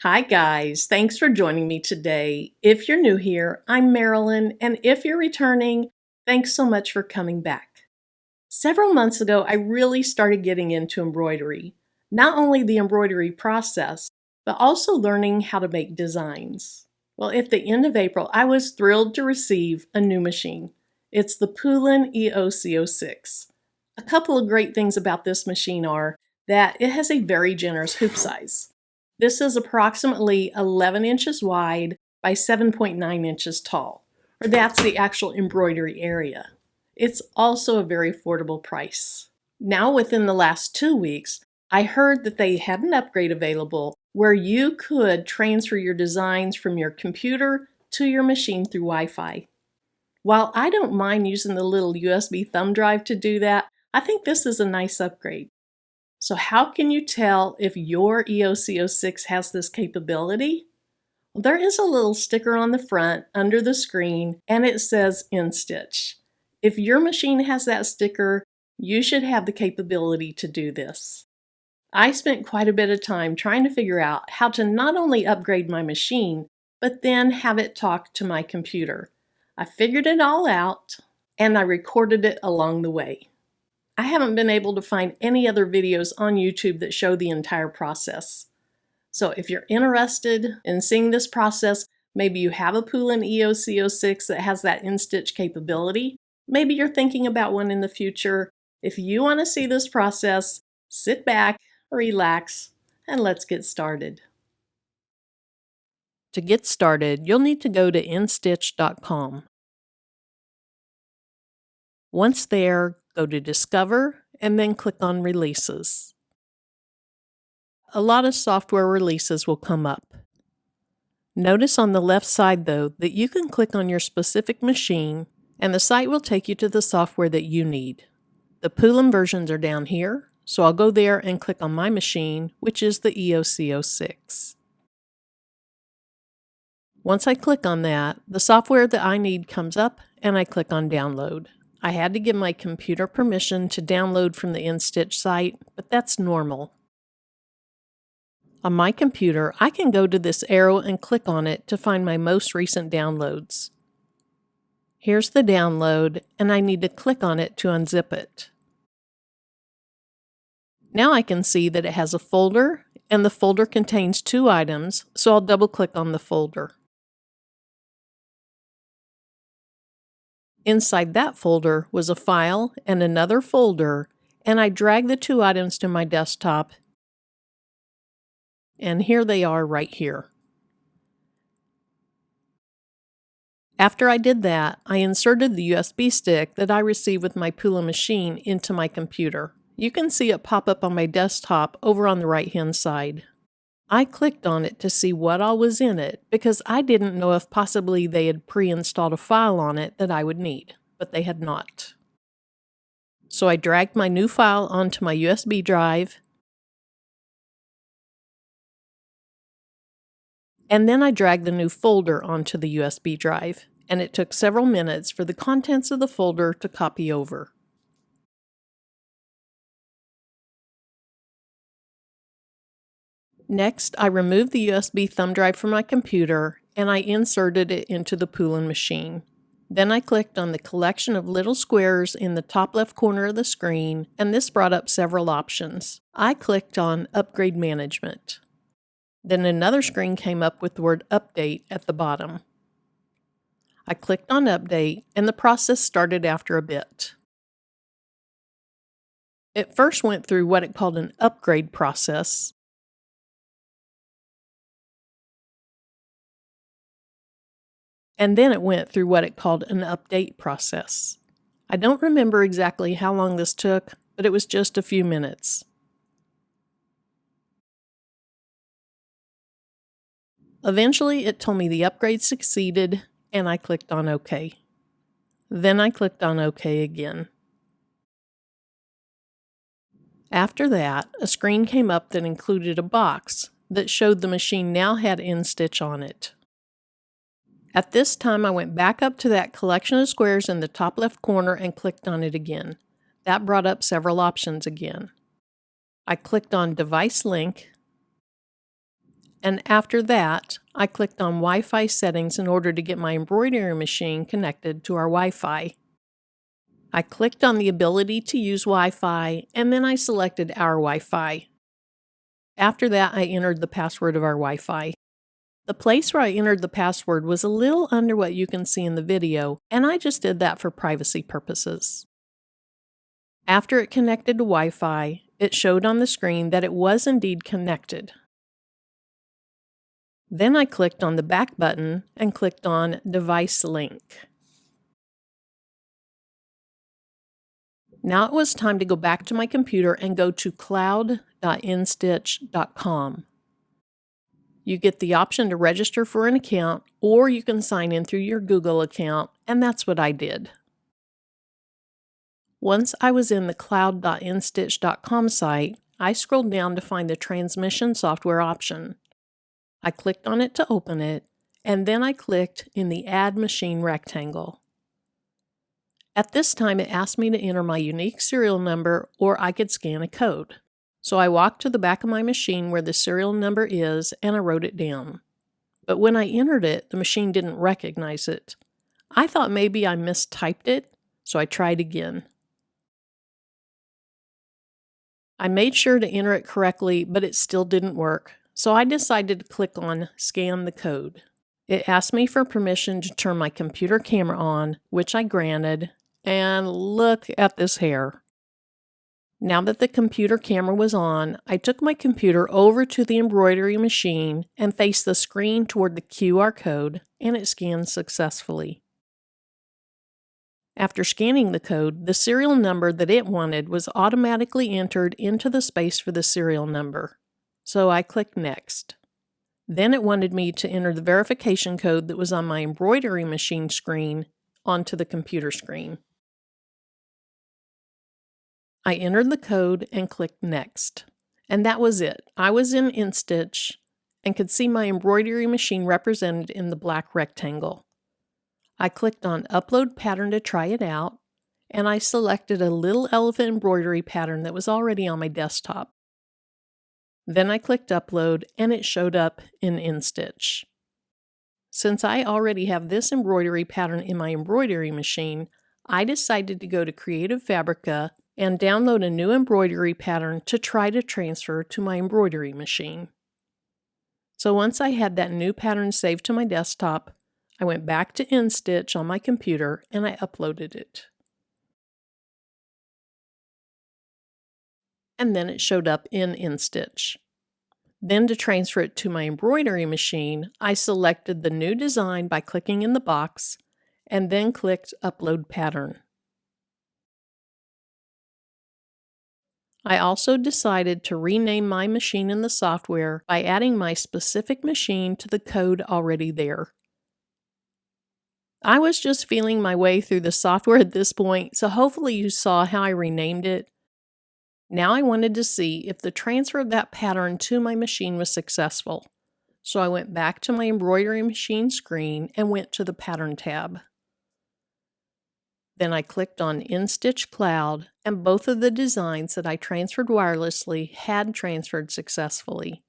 Hi guys, thanks for joining me today. If you're new here, I'm Marilyn, and if you're returning, thanks so much for coming back. Several months ago, I really started getting into embroidery. Not only the embroidery process, but also learning how to make designs. Well, at the end of April, I was thrilled to receive a new machine. It's the Poolin EOC06. A couple of great things about this machine are that it has a very generous hoop size. This is approximately 11 inches wide by 7.9 inches tall, or that's the actual embroidery area. It's also a very affordable price. Now, within the last 2 weeks, I heard that they had an upgrade available where you could transfer your designs from your computer to your machine through Wi-Fi. While I don't mind using the little USB thumb drive to do that, I think this is a nice upgrade. So how can you tell if your EOC06 has this capability? Well, there is a little sticker on the front under the screen and it says InStitch. If your machine has that sticker, you should have the capability to do this. I spent quite a bit of time trying to figure out how to not only upgrade my machine, but then have it talk to my computer. I figured it all out and I recorded it along the way. I haven't been able to find any other videos on YouTube that show the entire process. So if you're interested in seeing this process, maybe you have a Poolin EOC06 that has that InStitch capability. Maybe you're thinking about one in the future. If you want to see this process, sit back, relax, and let's get started. To get started, you'll need to go to InStitch.com. Once there, go to Discover and then click on Releases. A lot of software releases will come up. Notice on the left side, though, that you can click on your specific machine and the site will take you to the software that you need. The Poolin versions are down here, so I'll go there and click on my machine, which is the EOC06. Once I click on that, the software that I need comes up and I click on Download. I had to give my computer permission to download from the InStitch site, but that's normal. On my computer, I can go to this arrow and click on it to find my most recent downloads. Here's the download, and I need to click on it to unzip it. Now I can see that it has a folder, and the folder contains 2 items, so I'll double-click on the folder. Inside that folder was a file and another folder, and I drag the 2 items to my desktop, and here they are right here. After I did that, I inserted the USB stick that I received with my Poolin machine into my computer. You can see it pop up on my desktop over on the right-hand side. I clicked on it to see what all was in it because I didn't know if possibly they had pre-installed a file on it that I would need, but they had not. So I dragged my new file onto my USB drive, and then I dragged the new folder onto the USB drive, and it took several minutes for the contents of the folder to copy over. Next, I removed the USB thumb drive from my computer, and I inserted it into the Poolin machine. Then I clicked on the collection of little squares in the top left corner of the screen, and this brought up several options. I clicked on Upgrade Management. Then another screen came up with the word Update at the bottom. I clicked on Update, and the process started after a bit. It first went through what it called an upgrade process, and then it went through what it called an update process. I don't remember exactly how long this took, but it was just a few minutes. Eventually, it told me the upgrade succeeded, and I clicked on OK. Then I clicked on OK again. After that, a screen came up that included a box that showed the machine now had InStitch on it. At this time, I went back up to that collection of squares in the top left corner and clicked on it again. That brought up several options again. I clicked on Device Link, And after that, I clicked on Wi-Fi settings in order to get my embroidery machine connected to our Wi-Fi. I clicked on the ability to use Wi-Fi, and then I selected our Wi-Fi. After that, I entered the password of our Wi-Fi. The place where I entered the password was a little under what you can see in the video, and I just did that for privacy purposes. After it connected to Wi-Fi, it showed on the screen that it was indeed connected. Then I clicked on the back button and clicked on Device Link. Now it was time to go back to my computer and go to cloud.nstitch.com. You get the option to register for an account, or you can sign in through your Google account, and that's what I did. Once I was in the cloud.nstitch.com site, I scrolled down to find the transmission software option. I clicked on it to open it, and then I clicked in the Add Machine rectangle. At this time, it asked me to enter my unique serial number, or I could scan a code. So I walked to the back of my machine where the serial number is, and I wrote it down. But when I entered it, the machine didn't recognize it. I thought maybe I mistyped it, so I tried again. I made sure to enter it correctly, but it still didn't work, so I decided to click on Scan the Code. It asked me for permission to turn my computer camera on, which I granted, and look at this hair. Now that the computer camera was on, I took my computer over to the embroidery machine and faced the screen toward the QR code, and it scanned successfully. After scanning the code, the serial number that it wanted was automatically entered into the space for the serial number. So I clicked Next. Then it wanted me to enter the verification code that was on my embroidery machine screen onto the computer screen. I entered the code and clicked Next. And that was it. I was in InStitch and could see my embroidery machine represented in the black rectangle. I clicked on Upload Pattern to try it out, and I selected a little elephant embroidery pattern that was already on my desktop. Then I clicked Upload, and it showed up in InStitch. Since I already have this embroidery pattern in my embroidery machine, I decided to go to Creative Fabrica and download a new embroidery pattern to try to transfer to my embroidery machine. So once I had that new pattern saved to my desktop, I went back to InStitch on my computer and I uploaded it. And then it showed up in InStitch. Then to transfer it to my embroidery machine, I selected the new design by clicking in the box and then clicked Upload Pattern. I also decided to rename my machine in the software by adding my specific machine to the code already there. I was just feeling my way through the software at this point, so hopefully you saw how I renamed it. Now I wanted to see if the transfer of that pattern to my machine was successful. So I went back to my embroidery machine screen and went to the Pattern tab. Then I clicked on InStitch Cloud, and both of the designs that I transferred wirelessly had transferred successfully.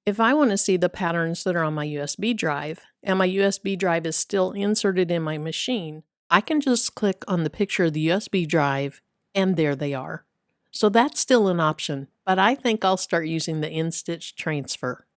If I want to see the patterns that are on my USB drive, and my USB drive is still inserted in my machine, I can just click on the picture of the USB drive, and there they are. So that's still an option, but I think I'll start using the InStitch transfer.